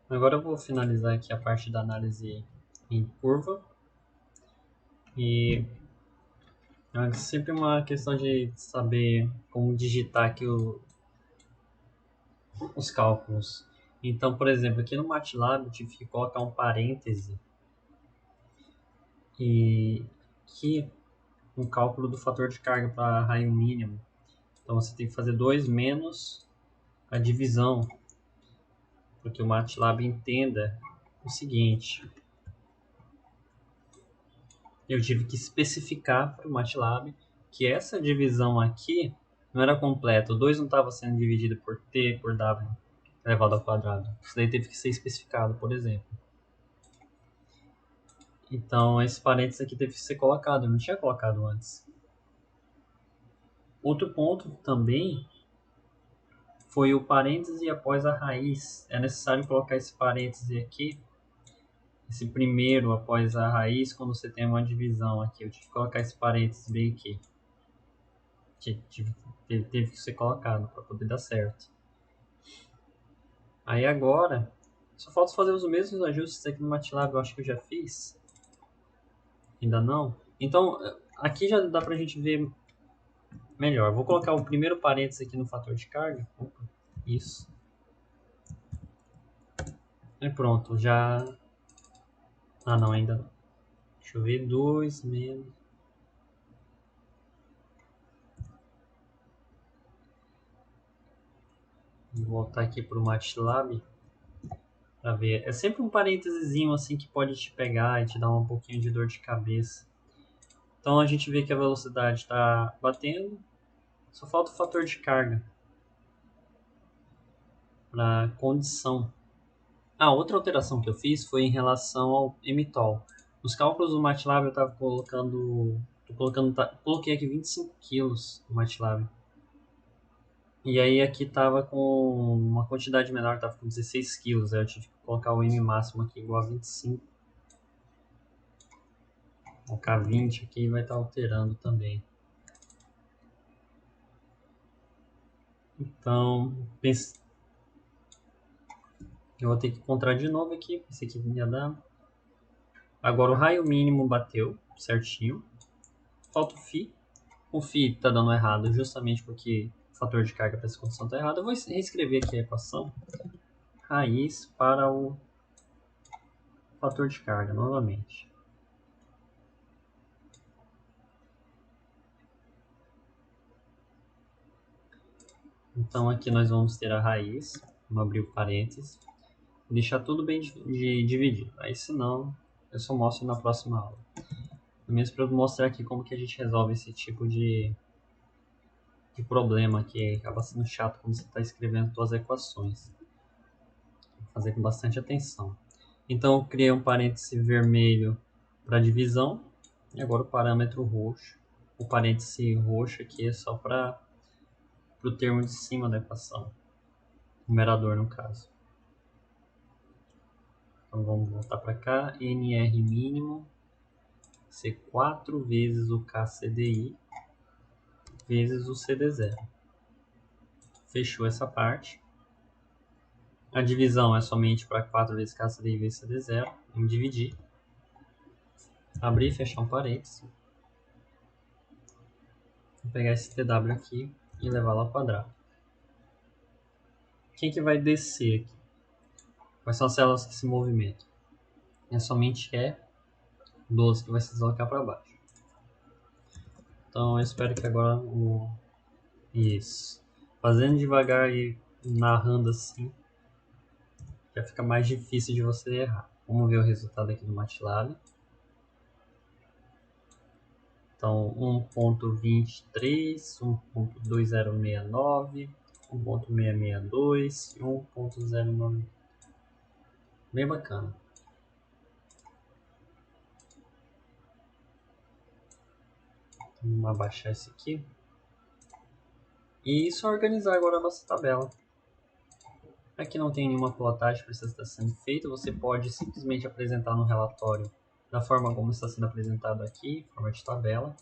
Agora eu vou finalizar aqui a parte da análise em curva. E é sempre uma questão de saber como digitar aqui os cálculos. Então, por exemplo, aqui no MATLAB eu tive que colocar um parêntese e aqui um cálculo do fator de carga para raio mínimo. Então você tem que fazer 2 menos a divisão, porque o MATLAB entenda o seguinte. Eu tive que especificar para o MATLAB que essa divisão aqui não era completa. O 2 não estava sendo dividido por t por w elevado ao quadrado. Isso daí teve que ser especificado, por exemplo. Então, esse parênteses aqui teve que ser colocado. Eu não tinha colocado antes. Outro ponto também foi o parêntese após a raiz. É necessário colocar esse parêntese aqui, esse primeiro após a raiz, quando você tem uma divisão aqui. Eu tive que colocar esse parêntese bem aqui. Teve que ser colocado para poder dar certo. Aí agora, só falta fazer os mesmos ajustes aqui no MATLAB. Eu acho que eu já fiz. Ainda não? Então, aqui já dá pra gente ver melhor. Vou colocar o primeiro parênteses aqui no fator de carga. Opa, isso. E pronto, já... Ah, não, ainda não. Deixa eu ver, 2 menos... Vou voltar aqui pro MATLAB para ver. É sempre um parênteses assim que pode te pegar e te dar um pouquinho de dor de cabeça. Então a gente vê que a velocidade está batendo, só falta o fator de carga para condição. Ah, outra alteração que eu fiz foi em relação ao mTOL. Nos cálculos do MATLAB eu estava coloquei aqui 25 quilos no MATLAB. E aí aqui tava com uma quantidade menor, tava com 16 quilos. Aí eu tive que colocar o M máximo aqui igual a 25. Colocar 20 aqui e vai estar alterando também. Então, eu vou ter que encontrar de novo aqui. Esse aqui ia dar. Agora o raio mínimo bateu certinho. Falta o φ. O φ tá dando errado justamente porque o fator de carga para essa condição tá errado. Eu vou reescrever aqui a equação. Raiz para o fator de carga novamente. Então aqui nós vamos ter a raiz. Vamos abrir o parênteses. Deixar tudo bem dividido. Aí senão eu só mostro na próxima aula. Mesmo para mostrar aqui como que a gente resolve esse tipo de problema que acaba sendo chato quando você está escrevendo suas equações. Fazer com bastante atenção. Então eu criei um parêntese vermelho para divisão e agora o parâmetro roxo. O parêntese roxo aqui é só para o termo de cima da equação, numerador no caso. Então vamos voltar para cá, NR mínimo ser 4 vezes o KCDI vezes o CD0. Fechou essa parte. A divisão é somente para 4 vezes KCDI vezes CD0. Vamos dividir. Abrir e fechar um parênteses. Vou pegar esse TW aqui e levá-lo ao quadrado. Quem que vai descer aqui? Quais são as células que se movimentam? É somente E12 que vai se deslocar para baixo. Então eu espero que agora o... Isso. Fazendo devagar e narrando assim, já fica mais difícil de você errar. Vamos ver o resultado aqui do MATLAB. Então 1.23, 1.2069, 1.662 e 1.09. Bem bacana. Vamos abaixar esse aqui. E só organizar agora a nossa tabela. Aqui não tem nenhuma plotagem que precisa estar sendo feita. Você pode simplesmente apresentar no relatório da forma como está sendo apresentado aqui, forma de tabela.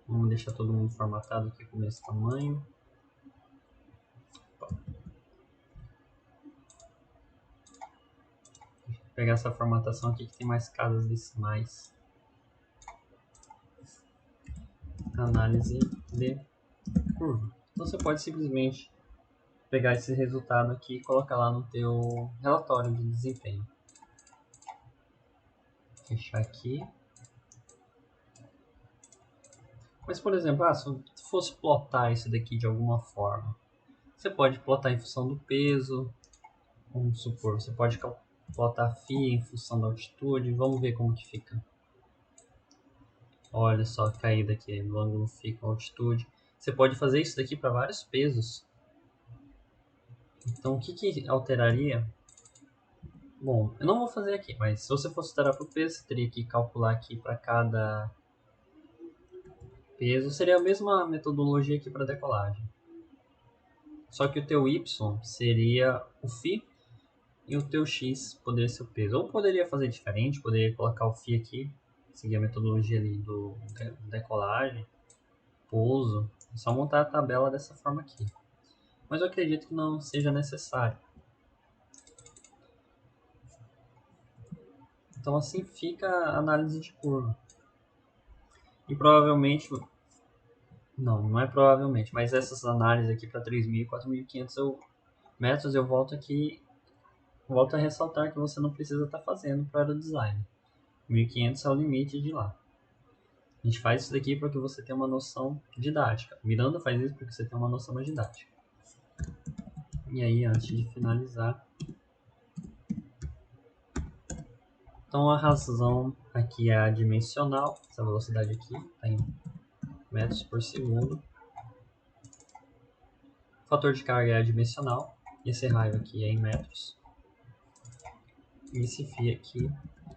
Vamos deixar todo mundo formatado aqui com esse tamanho. pegar essa formatação aqui que tem mais casas decimais. Análise de curva. Então você pode simplesmente pegar esse resultado aqui e colocar lá no teu relatório de desempenho. Fechar aqui. Mas, por exemplo, se fosse plotar isso daqui de alguma forma, você pode plotar em função do peso, vamos supor, você pode plotar φ em função da altitude, vamos ver como que fica. Olha só a caída aqui, o ângulo φ com altitude. Você pode fazer isso daqui para vários pesos. Então, o que alteraria? Bom, eu não vou fazer aqui, mas se você fosse alterar para o peso, você teria que calcular aqui para cada peso. Seria a mesma metodologia aqui para decolagem. Só que o teu y seria o φ e o teu x poderia ser o peso. Ou poderia fazer diferente, poderia colocar o φ aqui, seguir a metodologia ali do decolagem, pouso. É só montar a tabela dessa forma aqui. Mas eu acredito que não seja necessário. Então assim fica a análise de curva. E provavelmente, não é provavelmente, mas essas análises aqui para 3.000 e 4.500 metros eu volto aqui, volto a ressaltar que você não precisa estar fazendo para o design. 1.500 é o limite de lá. A gente faz isso daqui para que você tenha uma noção didática. Miranda faz isso para que você tenha uma noção mais didática. E aí, antes de finalizar, então a razão aqui é a dimensional, essa velocidade aqui está em metros por segundo. O fator de carga é adimensional, esse raio aqui é em metros. E esse φ aqui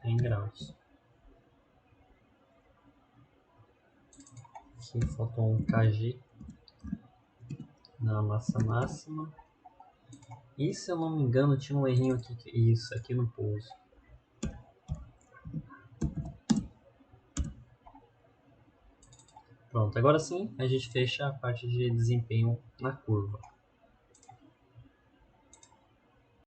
é em graus. Aqui faltou um kg na massa máxima. E se eu não me engano tinha um errinho aqui, isso, aqui no pouso. Pronto, agora sim a gente fecha a parte de desempenho na curva.